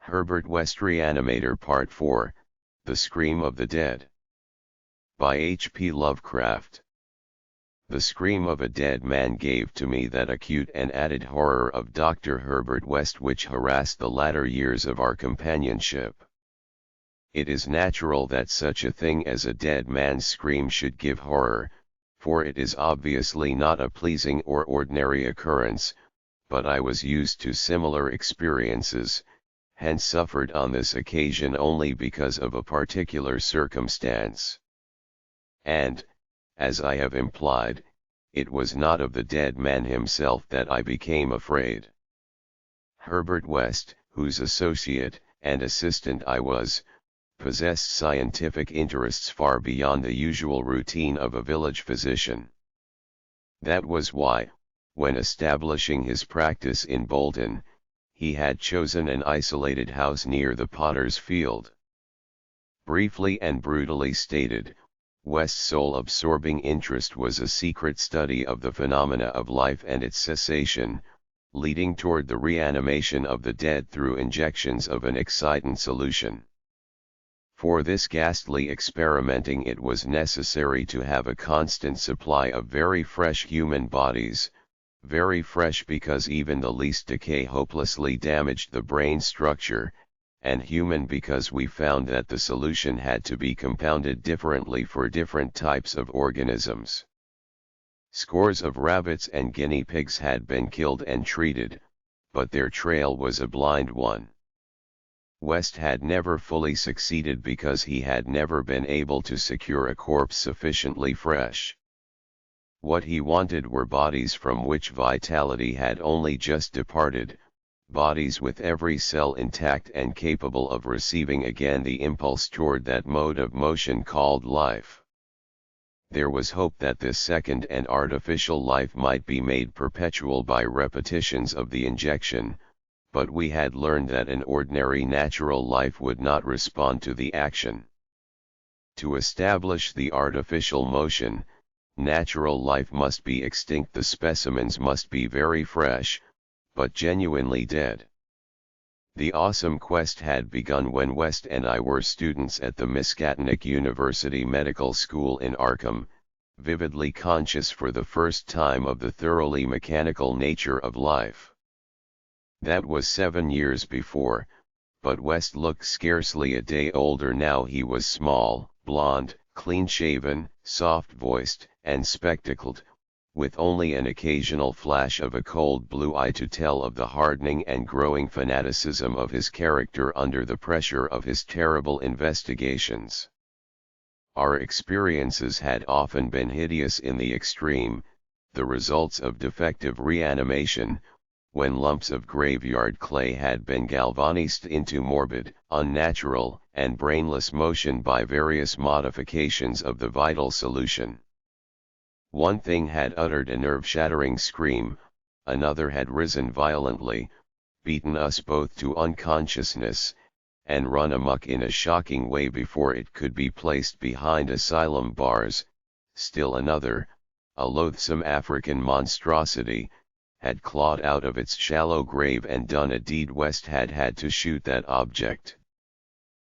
Herbert West Reanimator Part 4, The Scream of the Dead. By H. P. Lovecraft. The scream of a dead man gave to me that acute and added horror of Dr. Herbert West which harassed the latter years of our companionship. It is natural that such a thing as a dead man's scream should give horror, for it is obviously not a pleasing or ordinary occurrence, but I was used to similar experiences, hence suffered on this occasion only because of a particular circumstance. And, as I have implied, it was not of the dead man himself that I became afraid. Herbert West, whose associate and assistant I was, possessed scientific interests far beyond the usual routine of a village physician. That was why, when establishing his practice in Bolton, he had chosen an isolated house near the Potter's Field. Briefly and brutally stated, West's sole absorbing interest was a secret study of the phenomena of life and its cessation, leading toward the reanimation of the dead through injections of an excitant solution. For this ghastly experimenting it was necessary to have a constant supply of very fresh human bodies, very fresh because even the least decay hopelessly damaged the brain structure, and human because we found that the solution had to be compounded differently for different types of organisms. Scores of rabbits and guinea pigs had been killed and treated, but their trail was a blind one. West had never fully succeeded because he had never been able to secure a corpse sufficiently fresh. What he wanted were bodies from which vitality had only just departed, bodies with every cell intact and capable of receiving again the impulse toward that mode of motion called life. There was hope that this second and artificial life might be made perpetual by repetitions of the injection, but we had learned that an ordinary natural life would not respond to the action. To establish the artificial motion, natural life must be extinct. The specimens must be very fresh, but genuinely dead. The awesome quest had begun when West and I were students at the Miskatonic University Medical School in Arkham, vividly conscious for the first time of the thoroughly mechanical nature of life. That was 7 years before, but West looked scarcely a day older now. He was small, blond, clean-shaven, soft-voiced, and spectacled, with only an occasional flash of a cold blue eye to tell of the hardening and growing fanaticism of his character under the pressure of his terrible investigations. Our experiences had often been hideous in the extreme, the results of defective reanimation, when lumps of graveyard clay had been galvanized into morbid, unnatural, and brainless motion by various modifications of the vital solution. One thing had uttered a nerve-shattering scream, another had risen violently, beaten us both to unconsciousness, and run amok in a shocking way before it could be placed behind asylum bars. Still another, a loathsome African monstrosity, had clawed out of its shallow grave and done a deed. West had had to shoot that object.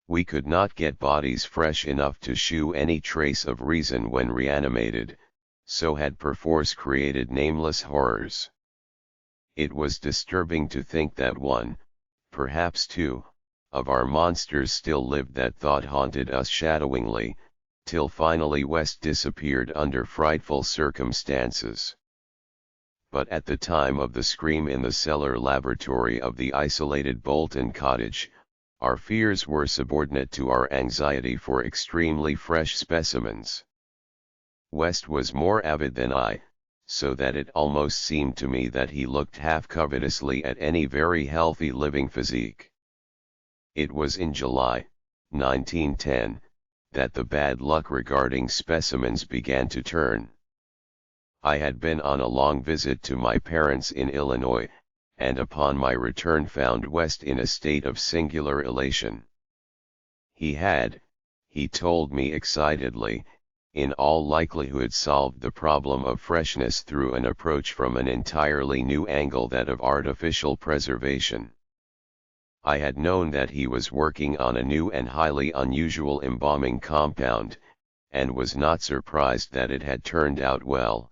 We could not get bodies fresh enough to shew any trace of reason when reanimated, so had perforce created nameless horrors. It was disturbing to think that one, perhaps two, of our monsters still lived. That thought haunted us shadowingly, till finally West disappeared under frightful circumstances. But at the time of the scream in the cellar laboratory of the isolated Bolton cottage, our fears were subordinate to our anxiety for extremely fresh specimens. West was more avid than I, so that it almost seemed to me that he looked half covetously at any very healthy living physique. It was in July, 1910, that the bad luck regarding specimens began to turn. I had been on a long visit to my parents in Illinois, and upon my return found West in a state of singular elation. He had, he told me excitedly, in all likelihood solved the problem of freshness through an approach from an entirely new angle, that of artificial preservation. I had known that he was working on a new and highly unusual embalming compound, and was not surprised that it had turned out well,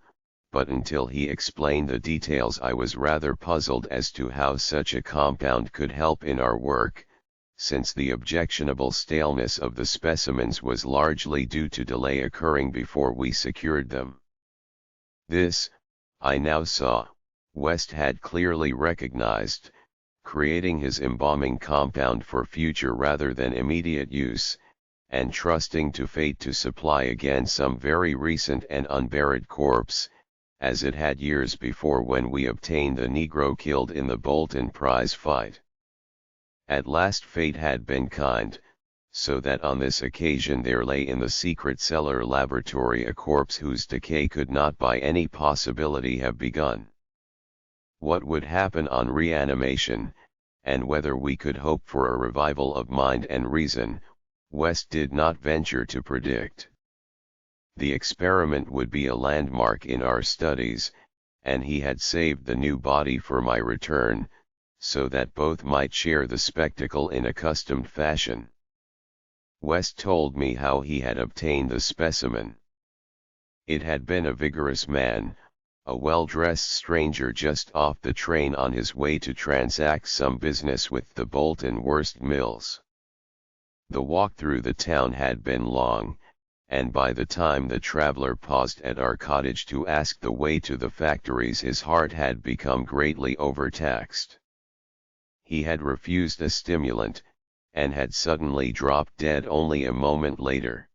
but until he explained the details I was rather puzzled as to how such a compound could help in our work, since the objectionable staleness of the specimens was largely due to delay occurring before we secured them. This, I now saw, West had clearly recognized, creating his embalming compound for future rather than immediate use, and trusting to fate to supply again some very recent and unburied corpse, as it had years before when we obtained the Negro killed in the Bolton prize fight. At last fate had been kind, so that on this occasion there lay in the secret cellar laboratory a corpse whose decay could not by any possibility have begun. What would happen on reanimation, and whether we could hope for a revival of mind and reason, West did not venture to predict. The experiment would be a landmark in our studies, and he had saved the new body for my return, so that both might share the spectacle in accustomed fashion. West told me how he had obtained the specimen. It had been a vigorous man, a well-dressed stranger just off the train on his way to transact some business with the Bolton Wurst Mills. The walk through the town had been long, and by the time the traveler paused at our cottage to ask the way to the factories his heart had become greatly overtaxed. He had refused a stimulant, and had suddenly dropped dead only a moment later.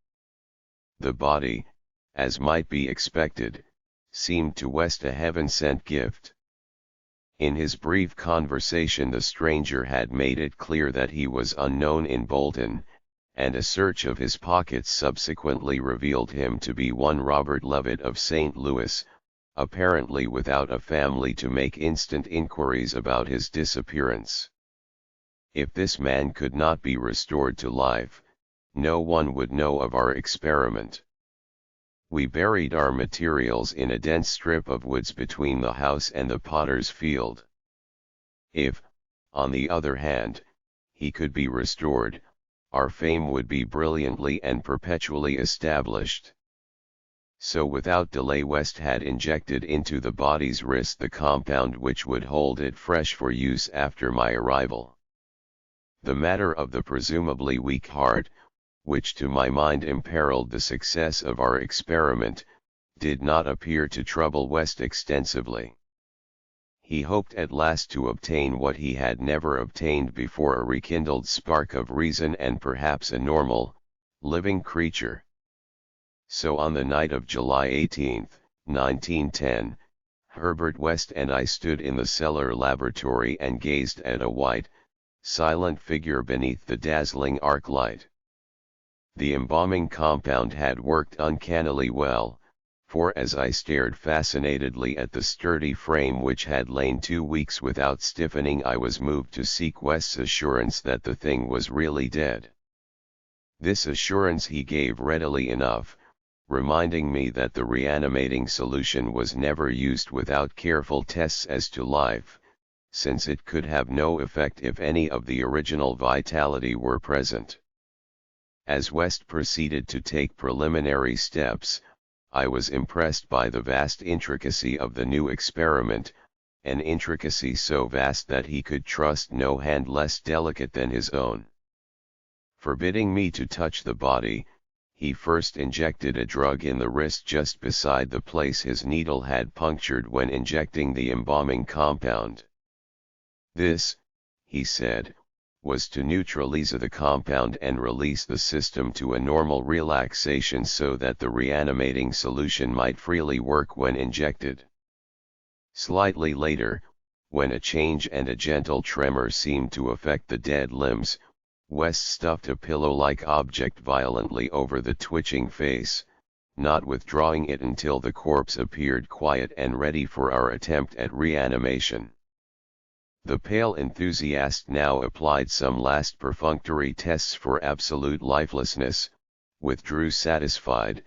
The body, as might be expected, seemed to West a heaven-sent gift. In his brief conversation the stranger had made it clear that he was unknown in Bolton, and a search of his pockets subsequently revealed him to be one Robert Levitt of St. Louis, apparently without a family to make instant inquiries about his disappearance. If this man could not be restored to life, no one would know of our experiment. We buried our materials in a dense strip of woods between the house and the potter's field. If, on the other hand, he could be restored, our fame would be brilliantly and perpetually established. So without delay West had injected into the body's wrist the compound which would hold it fresh for use after my arrival. The matter of the presumably weak heart, which to my mind imperiled the success of our experiment, did not appear to trouble West extensively. He hoped at last to obtain what he had never obtained before, a rekindled spark of reason and perhaps a normal, living creature. So on the night of July 18, 1910, Herbert West and I stood in the cellar laboratory and gazed at a white, silent figure beneath the dazzling arc light. The embalming compound had worked uncannily well, for as I stared fascinatedly at the sturdy frame which had lain 2 weeks without stiffening, I was moved to seek West's assurance that the thing was really dead. This assurance he gave readily enough, reminding me that the reanimating solution was never used without careful tests as to life, since it could have no effect if any of the original vitality were present. As West proceeded to take preliminary steps, I was impressed by the vast intricacy of the new experiment, an intricacy so vast that he could trust no hand less delicate than his own. Forbidding me to touch the body, he first injected a drug in the wrist just beside the place his needle had punctured when injecting the embalming compound. This, he said, was to neutralize the compound and release the system to a normal relaxation so that the reanimating solution might freely work when injected. Slightly later, when a change and a gentle tremor seemed to affect the dead limbs, West stuffed a pillow-like object violently over the twitching face, not withdrawing it until the corpse appeared quiet and ready for our attempt at reanimation. The pale enthusiast now applied some last perfunctory tests for absolute lifelessness, withdrew satisfied,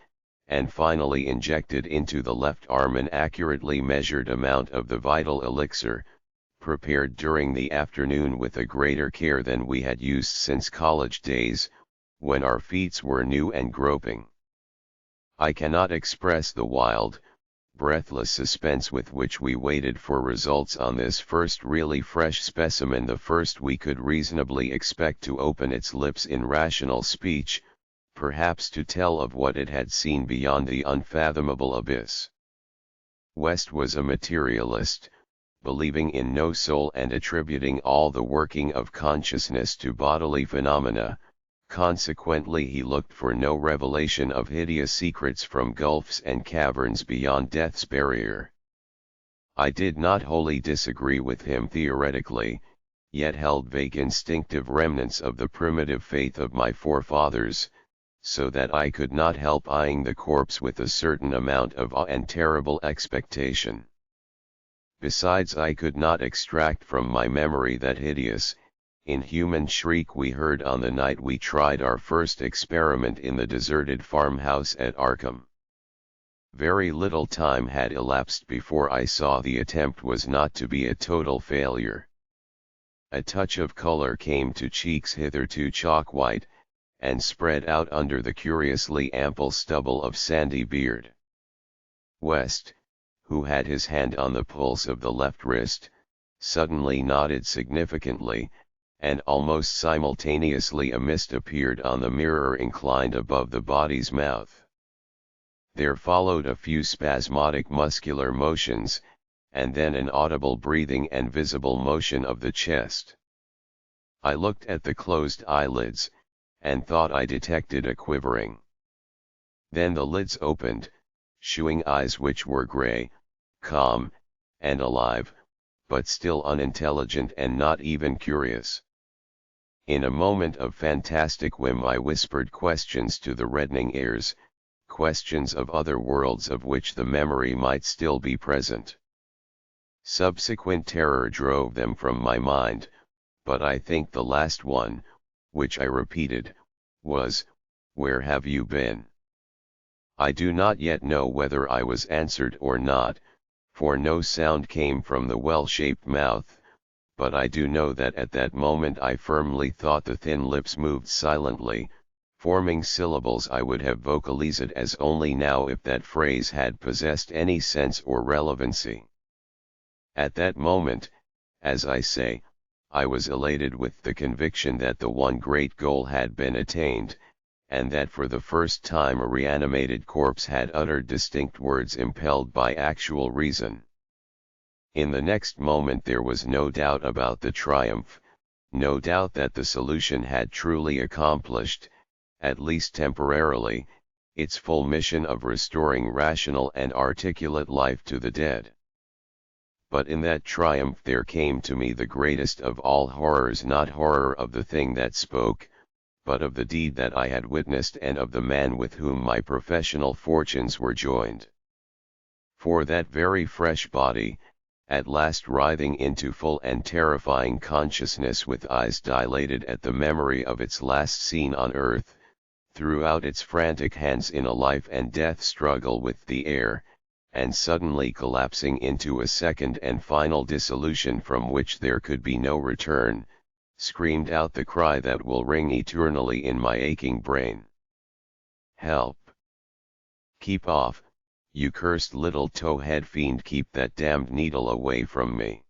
and finally injected into the left arm an accurately measured amount of the vital elixir, prepared during the afternoon with a greater care than we had used since college days, when our feet were new and groping. I cannot express the wild, breathless suspense with which we waited for results on this first really fresh specimen, the first we could reasonably expect to open its lips in rational speech, perhaps to tell of what it had seen beyond the unfathomable abyss. West was a materialist, believing in no soul and attributing all the working of consciousness to bodily phenomena. Consequently, he looked for no revelation of hideous secrets from gulfs and caverns beyond death's barrier. I did not wholly disagree with him theoretically, yet held vague instinctive remnants of the primitive faith of my forefathers, so that I could not help eyeing the corpse with a certain amount of awe and terrible expectation. Besides, I could not extract from my memory that hideous, inhuman shriek we heard on the night we tried our first experiment in the deserted farmhouse at Arkham. Very little time had elapsed before I saw the attempt was not to be a total failure. A touch of color came to cheeks hitherto chalk-white, and spread out under the curiously ample stubble of sandy beard. West, who had his hand on the pulse of the left wrist, suddenly nodded significantly, and almost simultaneously a mist appeared on the mirror inclined above the body's mouth. There followed a few spasmodic muscular motions, and then an audible breathing and visible motion of the chest. I looked at the closed eyelids, and thought I detected a quivering. Then the lids opened, shewing eyes which were grey, calm, and alive, but still unintelligent and not even curious. In a moment of fantastic whim I whispered questions to the reddening ears, questions of other worlds of which the memory might still be present. Subsequent terror drove them from my mind, but I think the last one, which I repeated, was, "Where have you been?" I do not yet know whether I was answered or not, for no sound came from the well-shaped mouth, but I do know that at that moment I firmly thought the thin lips moved silently, forming syllables I would have vocalized as only now if that phrase had possessed any sense or relevancy. At that moment, as I say, I was elated with the conviction that the one great goal had been attained, and that for the first time a reanimated corpse had uttered distinct words impelled by actual reason. In the next moment there was no doubt about the triumph, no doubt that the solution had truly accomplished, at least temporarily, its full mission of restoring rational and articulate life to the dead. But in that triumph there came to me the greatest of all horrors, not horror of the thing that spoke, but of the deed that I had witnessed and of the man with whom my professional fortunes were joined. For that very fresh body, at last writhing into full and terrifying consciousness with eyes dilated at the memory of its last scene on earth, threw out its frantic hands in a life and death struggle with the air, and suddenly collapsing into a second and final dissolution from which there could be no return, screamed out the cry that will ring eternally in my aching brain. "Help! Keep off, you cursed little towhead fiend, keep that damned needle away from me."